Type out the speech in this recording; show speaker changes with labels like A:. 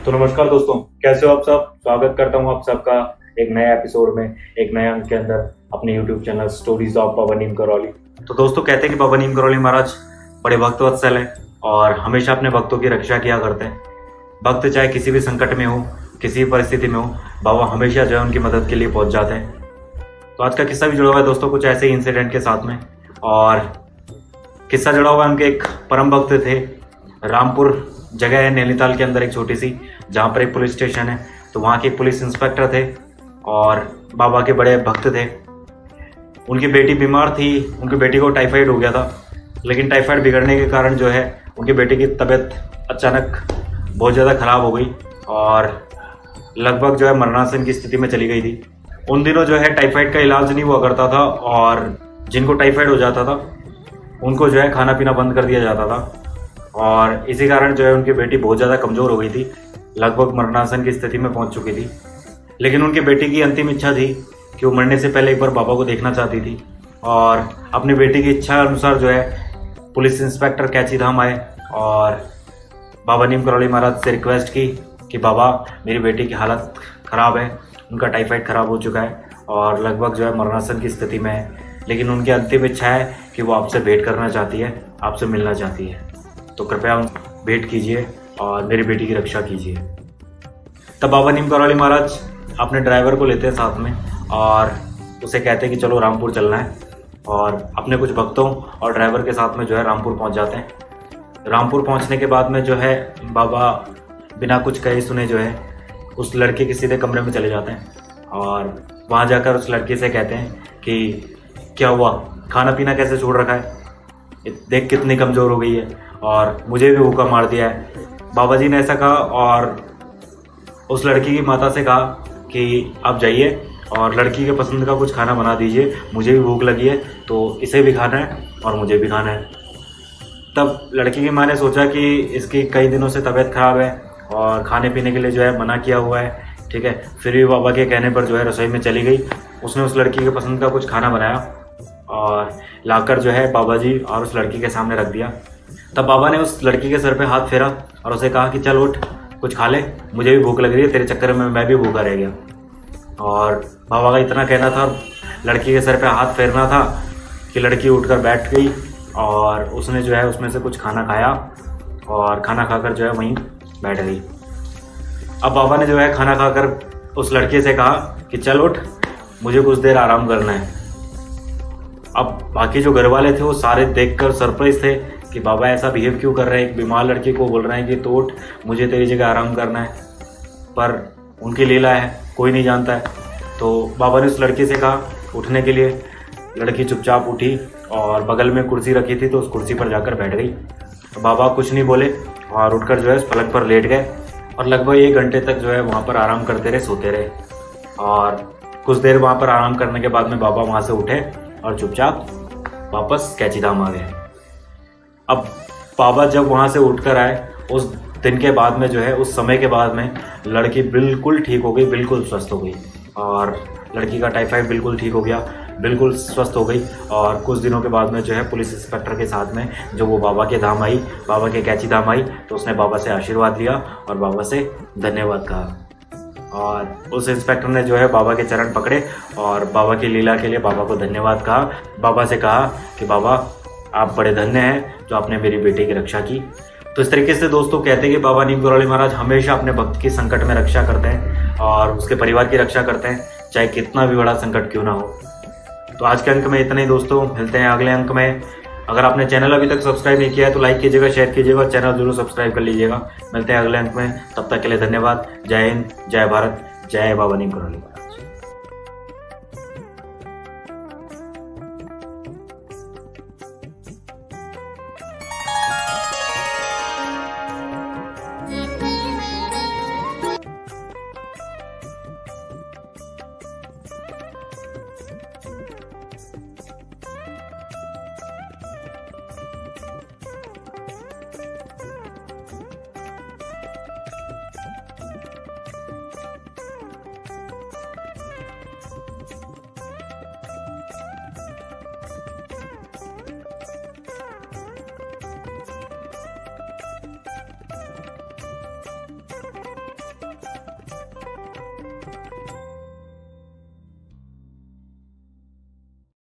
A: तो नमस्कार दोस्तों, कैसे हो आप सब। स्वागत करता हूं आप सबका एक नए एपिसोड में, एक नए अंक के अंदर अपने यूट्यूब चैनल स्टोरीज ऑफ बाबा नीम करौली। तो दोस्तों कहते हैं कि बाबा नीम करौली महाराज बड़े भक्तवत्सल हैं और हमेशा अपने भक्तों की रक्षा किया करते हैं। भक्त चाहे किसी भी संकट में हो, किसी भी परिस्थिति में हो, बाबा हमेशा जो है उनकी मदद के लिए पहुंच जाते हैं। तो आज का किस्सा भी जुड़ा हुआ है दोस्तों कुछ ऐसे ही इंसिडेंट के साथ में। और किस्सा जुड़ा हुआ है उनके एक परम भक्त थे। रामपुर जगह है नैनीताल के अंदर एक छोटी सी, जहाँ पर एक पुलिस स्टेशन है। तो वहाँ के एक पुलिस इंस्पेक्टर थे और बाबा के बड़े भक्त थे। उनकी बेटी बीमार थी, उनकी बेटी को टाइफाइड हो गया था। लेकिन टाइफाइड बिगड़ने के कारण जो है उनकी बेटी की तबीयत अचानक बहुत ज़्यादा ख़राब हो गई और लगभग जो है मरणासन की स्थिति में चली गई थी। उन दिनों जो है टाइफाइड का इलाज नहीं हुआ करता था और जिनको टाइफाइड हो जाता था उनको जो है खाना पीना बंद कर दिया जाता था। और इसी कारण जो है उनकी बेटी बहुत ज़्यादा कमज़ोर हो गई थी, लगभग मरणासन की स्थिति में पहुंच चुकी थी। लेकिन उनकी बेटी की अंतिम इच्छा थी कि वो मरने से पहले एक बार बाबा को देखना चाहती थी। और अपनी बेटी की इच्छा अनुसार जो है पुलिस इंस्पेक्टर कैची धाम आए और बाबा नीम करौली महाराज से रिक्वेस्ट की कि बाबा मेरी बेटी की हालत ख़राब है, उनका टाइफाइड ख़राब हो चुका है और लगभग जो है मरणासन की स्थिति में है। लेकिन उनकी अंतिम इच्छा है कि वो आपसे भेंट करना चाहती है, आपसे मिलना चाहती है। तो कृपया भेंट कीजिए और मेरी बेटी की रक्षा कीजिए। तब बाबा नीम करौली महाराज अपने ड्राइवर को लेते हैं साथ में और उसे कहते हैं कि चलो रामपुर चलना है। और अपने कुछ भक्तों और ड्राइवर के साथ में जो है रामपुर पहुंच जाते हैं। रामपुर पहुंचने के बाद में जो है बाबा बिना कुछ कहे सुने जो है उस लड़के के सीधे कमरे में चले जाते हैं और वहाँ जाकर उस लड़के से कहते हैं कि क्या हुआ, खाना पीना कैसे छोड़ रखा है, देख कितनी कमज़ोर हो गई है और मुझे भी भूखा मार दिया है। बाबा जी ने ऐसा कहा और उस लड़की की माता से कहा कि आप जाइए और लड़की के पसंद का कुछ खाना बना दीजिए, मुझे भी भूख लगी है तो इसे भी खाना है और मुझे भी खाना है। तब लड़की की माँ ने सोचा कि इसकी कई दिनों से तबीयत खराब है और खाने पीने के लिए जो है मना किया हुआ है, ठीक है। फिर भी बाबा के कहने पर जो है रसोई में चली गई। उसने उस लड़की के पसंद का कुछ खाना बनाया और लाकर जो है बाबा जी और उस लड़की के सामने रख दिया। तब बाबा ने उस लड़की के सर पे हाथ फेरा और उसे कहा कि चल उठ, कुछ खा ले, मुझे भी भूख लग रही है, तेरे चक्कर में मैं भी भूखा रह गया। और बाबा का इतना कहना था, लड़की के सर पे हाथ फेरना था कि लड़की उठकर बैठ गई और उसने जो है उसमें से कुछ खाना खाया और खाना खाकर जो है वहीं बैठ गई। अब बाबा ने जो है खाना खाकर उस लड़के से कहा कि चल उठ, मुझे कुछ देर आराम करना है। अब बाकी जो घर वाले थे वो सारे देखकर सरप्राइज थे कि बाबा ऐसा बिहेव क्यों कर रहे हैं, एक बीमार लड़की को बोल रहे हैं कि तो उठ, मुझे तेरी जगह आराम करना है। पर उनकी लीला है, कोई नहीं जानता है। तो बाबा ने उस लड़की से कहा उठने के लिए। लड़की चुपचाप उठी और बगल में कुर्सी रखी थी तो उस कुर्सी पर जाकर बैठ गई। तो बाबा कुछ नहीं बोले और उठकर जो है उस पलंग पर लेट गए और लगभग 1 घंटे तक जो है वहाँ पर आराम करते रहे, सोते रहे। और कुछ देर वहाँ पर आराम करने के बाद में बाबा वहाँ से उठे और चुपचाप वापस कैची धाम आ गए। अब बाबा जब वहाँ से उठकर आए उस दिन के बाद में जो है उस समय के बाद में लड़की बिल्कुल ठीक हो गई, बिल्कुल स्वस्थ हो गई और लड़की का टाइफाइड बिल्कुल ठीक हो गया, बिल्कुल स्वस्थ हो गई। और कुछ दिनों के बाद में जो है पुलिस इंस्पेक्टर के साथ में जब वो बाबा के धाम आई, बाबा के कैची धाम आई, तो उसने बाबा से आशीर्वाद लिया और बाबा से धन्यवाद कहा। और उस इंस्पेक्टर ने जो है बाबा के चरण पकड़े और बाबा की लीला के लिए बाबा को धन्यवाद कहा। बाबा से कहा कि बाबा आप बड़े धन्य हैं जो आपने मेरी बेटी की रक्षा की। तो इस तरीके से दोस्तों कहते हैं कि बाबा नीम करौली महाराज हमेशा अपने भक्त की संकट में रक्षा करते हैं और उसके परिवार की रक्षा करते हैं, चाहे कितना भी बड़ा संकट क्यों ना हो। तो आज के अंक में इतना ही दोस्तों, मिलते हैं अगले अंक में। अगर आपने चैनल अभी तक सब्सक्राइब नहीं किया है तो लाइक कीजिएगा, शेयर कीजिएगा और चैनल जरूर सब्सक्राइब कर लीजिएगा। मिलते हैं अगले अंक में, तब तक के लिए धन्यवाद। जय हिंद, जय भारत, जय बाबा नीम करौली।